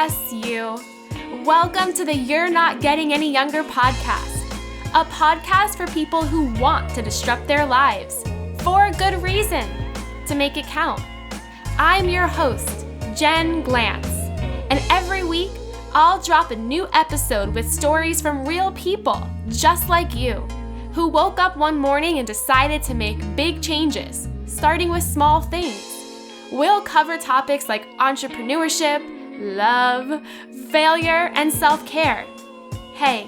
Yes, you. Welcome to the You're Not Getting Any Younger podcast, a podcast for people who want to disrupt their lives for a good reason, to make it count. I'm your host, Jen Glantz, and every week I'll drop a new episode with stories from real people just like you, who woke up one morning and decided to make big changes, starting with small things. We'll cover topics like entrepreneurship, love, failure, and self-care. Hey,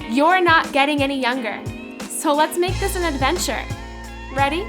you're not getting any younger, so let's make this an adventure. Ready?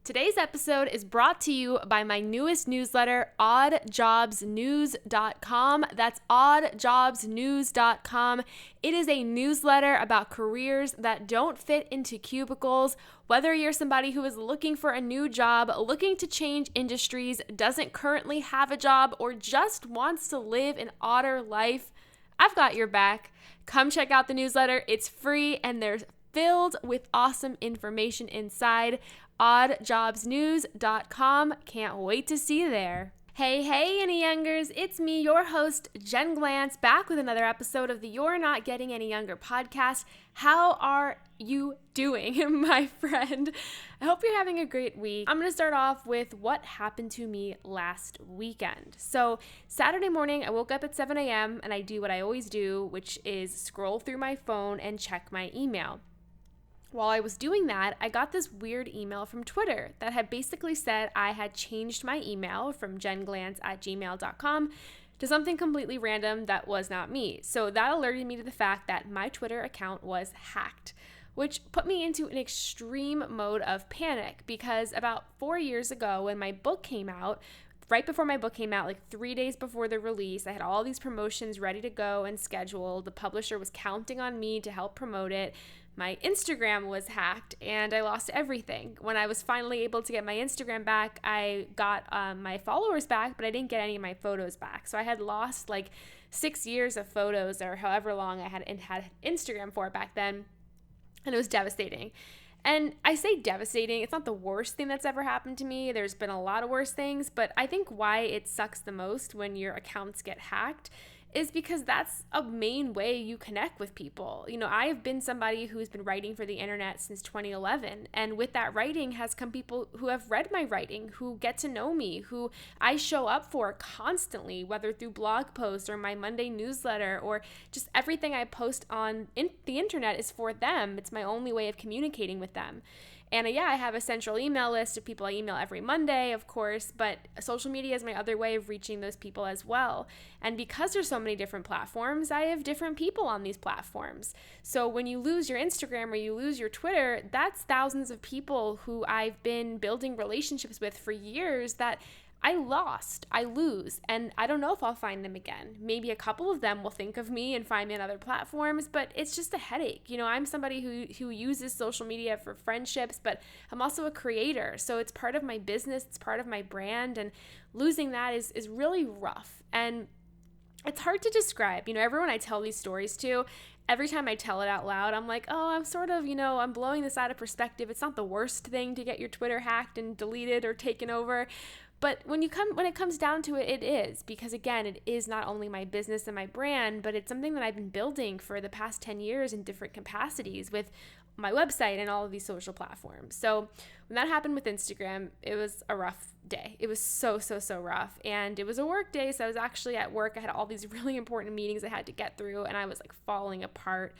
Today's episode is brought to you by my newest newsletter, oddjobsnews.com. That's oddjobsnews.com. It is a newsletter about careers that don't fit into cubicles. Whether you're somebody who is looking for a new job, looking to change industries, doesn't currently have a job, or just wants to live an odder life, I've got your back. Come check out the newsletter. It's free and they're filled with awesome information inside. oddjobsnews.com. Can't wait to see you there. Hey, any youngers, it's me, your host, Jen Glantz, back with another episode of the You're Not Getting Any Younger podcast. How are you doing, my friend? I hope you're having a great week. I'm going to start off with what happened to me last weekend. So Saturday morning, I woke up at 7 a.m. and I do what I always do, which is scroll through my phone and check my email. While I was doing that, I got this weird email from Twitter that had basically said I had changed my email from jenglantz@gmail.com to something completely random that was not me. So that alerted me to the fact that my Twitter account was hacked, which put me into an extreme mode of panic because about 4 years ago when my book came out, right before my book came out, like 3 days before the release, I had all these promotions ready to go and scheduled. The publisher was counting on me to help promote it. My Instagram was hacked and I lost everything. When I was finally able to get my Instagram back, I got my followers back, but I didn't get any of my photos back. So I had lost like 6 years of photos or however long I had Instagram for back then. And it was devastating. And I say devastating, it's not the worst thing that's ever happened to me. There's been a lot of worse things, but I think why it sucks the most when your accounts get hacked is because that's a main way you connect with people. You know, I have been somebody who's been writing for the internet since 2011. And with that writing has come people who have read my writing, who get to know me, who I show up for constantly, whether through blog posts or my Monday newsletter or just everything I post on the internet is for them. It's my only way of communicating with them. And I have a central email list of people I email every Monday, of course, but social media is my other way of reaching those people as well. And because there's so many different platforms, I have different people on these platforms. So when you lose your Instagram or you lose your Twitter, that's thousands of people who I've been building relationships with for years that I lose, and I don't know if I'll find them again. Maybe a couple of them will think of me and find me on other platforms, but it's just a headache. You know, I'm somebody who uses social media for friendships, but I'm also a creator. So it's part of my business, it's part of my brand, and losing that is really rough. And it's hard to describe. You know, everyone I tell these stories to, every time I tell it out loud, I'm like, oh, I'm sort of, I'm blowing this out of perspective. It's not the worst thing to get your Twitter hacked and deleted or taken over. But when it comes down to it, it is, because again, it is not only my business and my brand, but it's something that I've been building for the past 10 years in different capacities with my website and all of these social platforms. So when that happened with Instagram, it was a rough day. It was so rough. And it was a work day. So I was actually at work. I had all these really important meetings I had to get through, and I was like falling apart.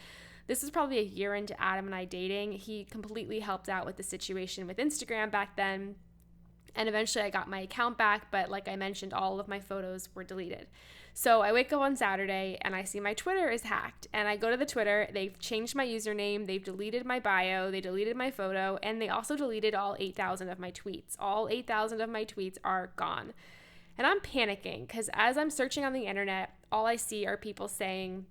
This is probably a year into Adam and I dating. He completely helped out with the situation with Instagram back then. And eventually I got my account back, but like I mentioned, all of my photos were deleted. So I wake up on Saturday and I see my Twitter is hacked. And I go to the Twitter, they've changed my username, they've deleted my bio, they deleted my photo, and they also deleted all 8,000 of my tweets. All 8,000 of my tweets are gone. And I'm panicking because as I'm searching on the internet, all I see are people saying,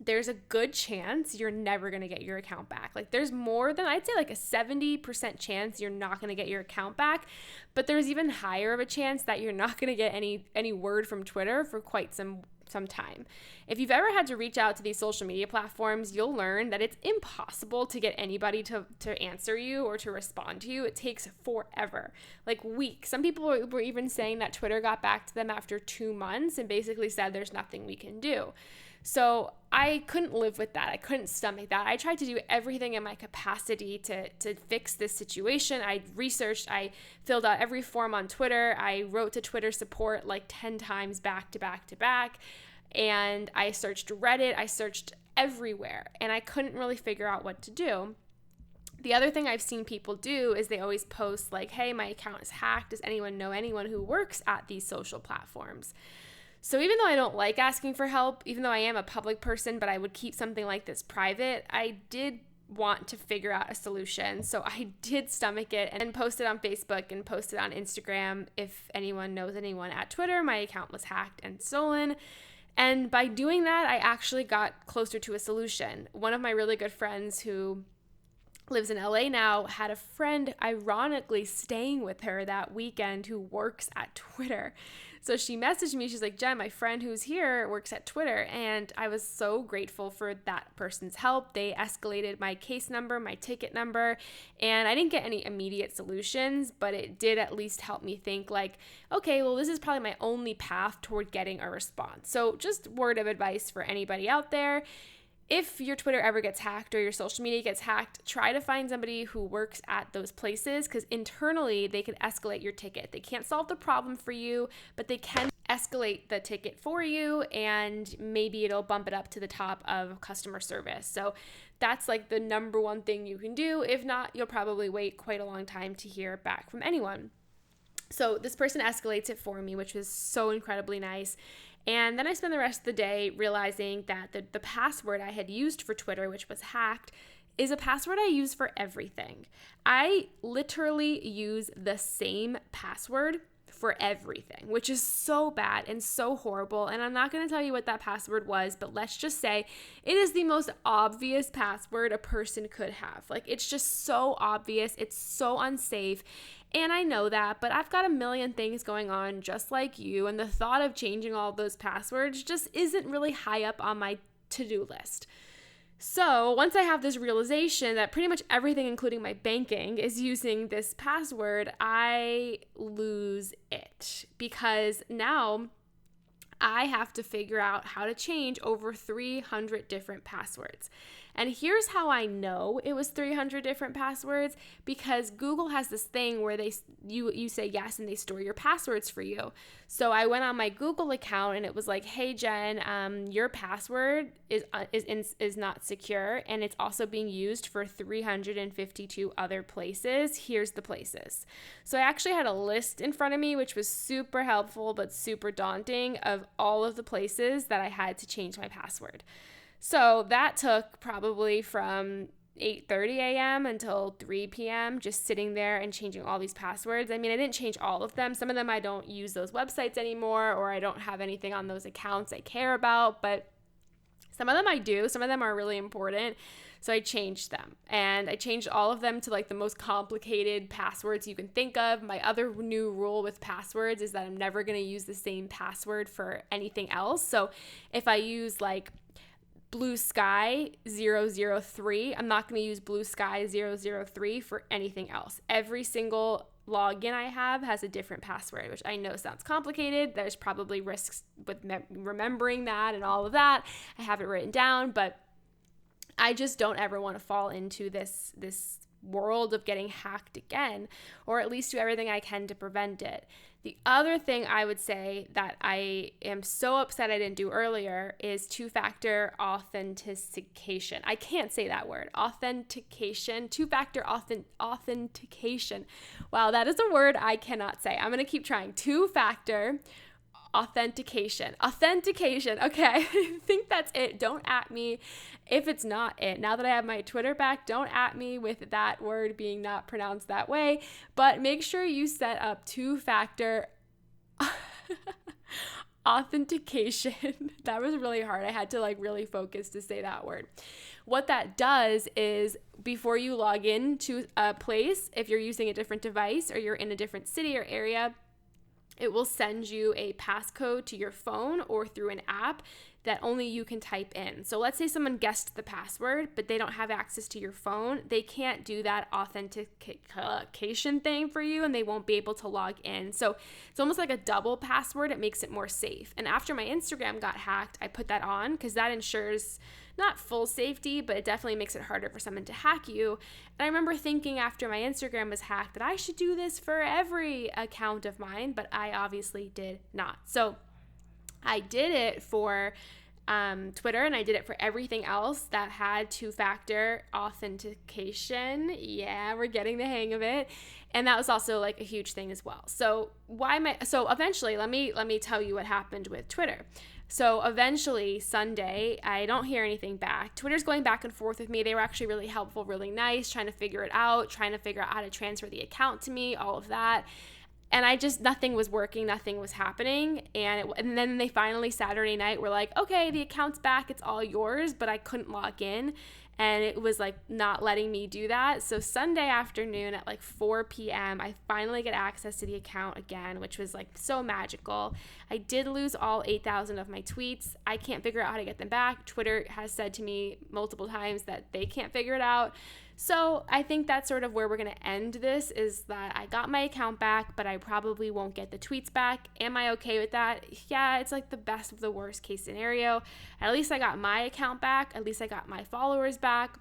there's a good chance you're never going to get your account back. Like there's more than, I'd say like a 70% chance you're not going to get your account back, but there's even higher of a chance that you're not going to get any word from Twitter for quite some some time. If you've ever had to reach out to these social media platforms, you'll learn that it's impossible to get anybody to answer you or to respond to you. It takes forever, like weeks. Some people were even saying that Twitter got back to them after 2 months and basically said there's nothing we can do. So I couldn't live with that. I couldn't stomach that. I tried to do everything in my capacity to fix this situation. I researched, I filled out every form on Twitter. I wrote to Twitter support like 10 times back to back to back. And I searched Reddit. I searched everywhere. And I couldn't really figure out what to do. The other thing I've seen people do is they always post like, hey, my account is hacked. Does anyone know anyone who works at these social platforms? So even though I don't like asking for help, even though I am a public person, but I would keep something like this private, I did want to figure out a solution. So I did stomach it and posted on Facebook and posted on Instagram. If anyone knows anyone at Twitter, my account was hacked and stolen. And by doing that, I actually got closer to a solution. One of my really good friends who lives in LA now had a friend ironically staying with her that weekend who works at Twitter. So she messaged me, she's like, Jen, my friend who's here works at Twitter. And I was so grateful for that person's help. They escalated my case number, my ticket number, and I didn't get any immediate solutions, but it did at least help me think like, okay, well, this is probably my only path toward getting a response. So just word of advice for anybody out there. If your Twitter ever gets hacked or your social media gets hacked, try to find somebody who works at those places because internally they can escalate your ticket. They can't solve the problem for you, but they can escalate the ticket for you and maybe it'll bump it up to the top of customer service. So that's like the number one thing you can do. If not, you'll probably wait quite a long time to hear back from anyone. So this person escalates it for me, which was so incredibly nice. And then I spent the rest of the day realizing that the password I had used for Twitter, which was hacked, is a password I use for everything. I literally use the same password for everything, which is so bad and so horrible. And I'm not going to tell you what that password was, but let's just say it is the most obvious password a person could have. Like, it's just so obvious. It's so unsafe. And I know that, but I've got a million things going on just like you. And the thought of changing all of those passwords just isn't really high up on my to-do list. So once I have this realization that pretty much everything, including my banking, is using this password, I lose it because now I have to figure out how to change over 300 different passwords. And here's how I know it was 300 different passwords, because Google has this thing where you say yes and they store your passwords for you. So I went on my Google account and it was like, hey Jen, your password is not secure and it's also being used for 352 other places. Here's the places. So I actually had a list in front of me, which was super helpful but super daunting, of all of the places that I had to change my password. So that took probably from 8:30 a.m. until 3 p.m. just sitting there and changing all these passwords. I mean, I didn't change all of them. Some of them I don't use those websites anymore, or I don't have anything on those accounts I care about, but some of them I do. Some of them are really important. So I changed them, and I changed all of them to like the most complicated passwords you can think of. My other new rule with passwords is that I'm never going to use the same password for anything else. So if I use like Blue Sky 003, I'm not going to use Blue Sky 003 for anything else. Every single login I have has a different password, which I know sounds complicated. There's probably risks with remembering that and all of that. I have it written down, but I just don't ever want to fall into this world of getting hacked again, or at least do everything I can to prevent it. The other thing I would say that I am so upset I didn't do earlier is two-factor authentication. I can't say that word. Authentication. Two-factor authentication. Wow, that is a word I cannot say. I'm going to keep trying. Two-factor authentication. Okay, I think that's it. Don't at me if it's not it. Now that I have my Twitter back, don't at me with that word being not pronounced that way, but make sure you set up two-factor authentication. That was really hard. I had to like really focus to say that word. What that does is before you log in to a place, if you're using a different device or you're in a different city or area, it will send you a passcode to your phone or through an app that only you can type in. So let's say someone guessed the password, but they don't have access to your phone. They can't do that authentication thing for you, and they won't be able to log in. So it's almost like a double password. It makes it more safe. And after my Instagram got hacked, I put that on because that ensures not full safety, but it definitely makes it harder for someone to hack you. And I remember thinking after my Instagram was hacked that I should do this for every account of mine, but I obviously did not. So I did it for Twitter, and I did it for everything else that had two-factor authentication. Yeah, we're getting the hang of it. And that was also like a huge thing as well. So eventually, let me tell you what happened with Twitter. So eventually Sunday, I don't hear anything back. Twitter's going back and forth with me. They were actually really helpful, really nice, trying to figure it out, trying to figure out how to transfer the account to me, all of that. And nothing was working, nothing was happening. And then they finally, Saturday night, were like, okay, the account's back, it's all yours, but I couldn't log in. And it was like not letting me do that. So Sunday afternoon at like 4 p.m., I finally get access to the account again, which was like so magical. I did lose all 8,000 of my tweets. I can't figure out how to get them back. Twitter has said to me multiple times that they can't figure it out. So I think that's sort of where we're going to end this, is that I got my account back, but I probably won't get the tweets back. Am I okay with that? Yeah, it's like the best of the worst case scenario. At least I got my account back. At least I got my followers back.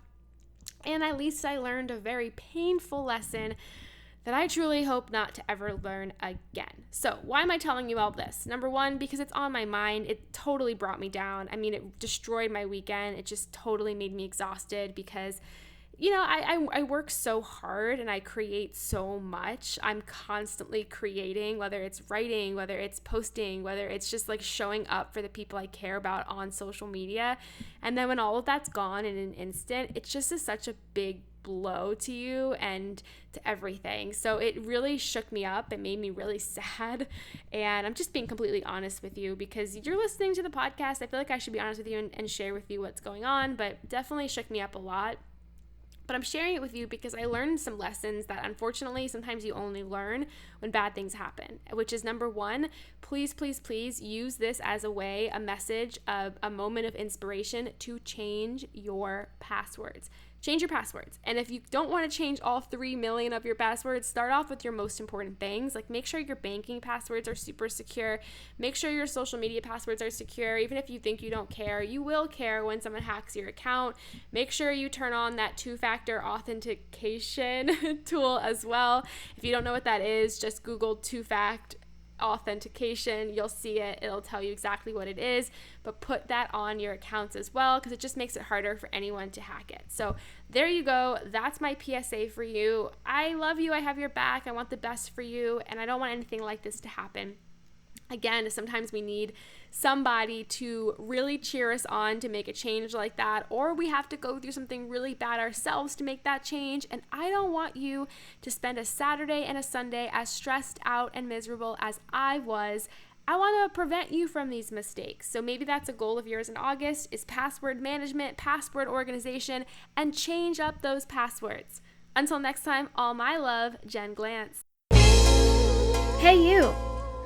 And at least I learned a very painful lesson that I truly hope not to ever learn again. So why am I telling you all this? Number one, because it's on my mind. It totally brought me down. I mean, it destroyed my weekend. It just totally made me exhausted because I work so hard and I create so much. I'm constantly creating, whether it's writing, whether it's posting, whether it's just like showing up for the people I care about on social media. And then when all of that's gone in an instant, it just is such a big blow to you and to everything. So it really shook me up. It made me really sad. And I'm just being completely honest with you because you're listening to the podcast. I feel like I should be honest with you and share with you what's going on, but definitely shook me up a lot. But I'm sharing it with you because I learned some lessons that unfortunately sometimes you only learn when bad things happen, which is number one, please, please, please use this as a message of a moment of inspiration to change your passwords. Change your passwords. And if you don't want to change all 3 million of your passwords, start off with your most important things. Like make sure your banking passwords are super secure. Make sure your social media passwords are secure. Even if you think you don't care, you will care when someone hacks your account. Make sure you turn on that two-factor authentication tool as well. If you don't know what that is, just Google two-factor authentication. You'll see it. It'll tell you exactly what it is, but put that on your accounts as well because it just makes it harder for anyone to hack it. So there you go. That's my PSA for you. I love you. I have your back. I want the best for you, and I don't want anything like this to happen. Again, sometimes we need somebody to really cheer us on to make a change like that, or we have to go through something really bad ourselves to make that change. And I don't want you to spend a Saturday and a Sunday as stressed out and miserable as I was. I want to prevent you from these mistakes. So maybe that's a goal of yours in August, is password management, password organization, and change up those passwords. Until next time, all my love, Jen Glantz. Hey you!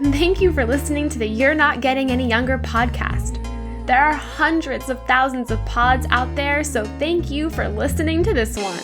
Thank you for listening to the You're Not Getting Any Younger podcast. There are hundreds of thousands of pods out there, so thank you for listening to this one.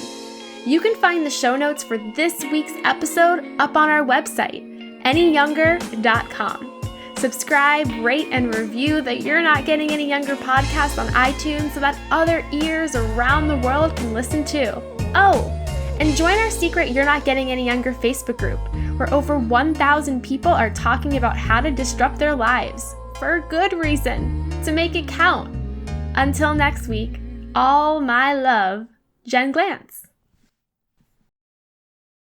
You can find the show notes for this week's episode up on our website, anyyounger.com. Subscribe, rate, and review the You're Not Getting Any Younger podcast on iTunes so that other ears around the world can listen too. Oh, and join our secret You're Not Getting Any Younger Facebook group, where over 1,000 people are talking about how to disrupt their lives, for a good reason, to make it count. Until next week, all my love, Jen Glantz.